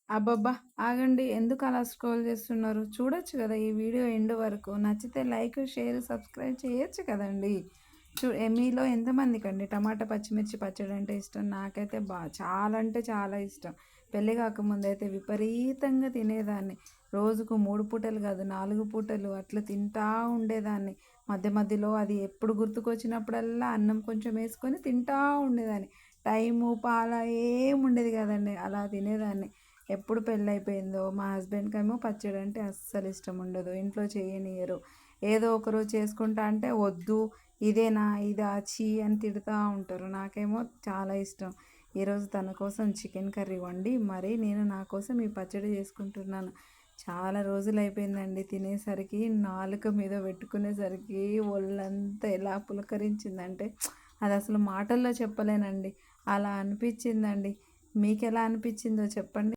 అబ్బబ్బా! ఆగండి. ఎందుకు అలా స్క్రోల్ చేస్తున్నారు? చూడొచ్చు గదా! ఈ వీడియో ఎండ్ వరకు. నచ్చితే లైక్, షేర్, సబ్స్క్రైబ్ చేయొచ్చు కదండీ! మీలో ఎంతమందికండి టమాటా పచ్చిమిర్చి పచ్చడి అంటే ఇష్టం? నాకైతే చాలా అంటే చాలా ఇష్టం. పెళ్లి కాకముందయితే విపరీతంగా తినేదాన్ని. రోజుకు 3 పూటలు కాదు 4 పూటలు అట్లా తింటా ఉండేదాన్ని. మధ్య మధ్యలో అది ఎప్పుడు గుర్తుకొచ్చినప్పుడల్లా అన్నం కొంచెం వేసుకొని తింటా ఉండేదాన్ని. టైము, పాల ఏముండేది కాదండి. అలా తినేదాన్ని. ఎప్పుడు పెళ్ళైపోయిందో మా హస్బెండ్‌కేమో పచ్చడి అంటే అస్సలు ఇష్టం ఉండదు. ఇంట్లో చేయనియ్యరు. ఏదో ఒకరోజు చేసుకుంటా అంటే వద్దు, ఇదేనా, ఇదా, ఛీ అని తిడతా ఉంటారు. నాకేమో చాలా ఇష్టం. ఈరోజు తన కోసం చికెన్ కర్రీ వండి మరి నేను నా కోసం ఈ పచ్చడి చేసుకుంటున్నాను. చాలా రోజులైపోయిందండి తినేసరికి, నాలుక మీద పెట్టుకునేసరికి ఒళ్ళంతా ఎలా పులకరించిందంటే అది అసలు మాటల్లో చెప్పలేనండి. అలా అనిపించిందండి. మీకెలా అనిపించిందో చెప్పండి?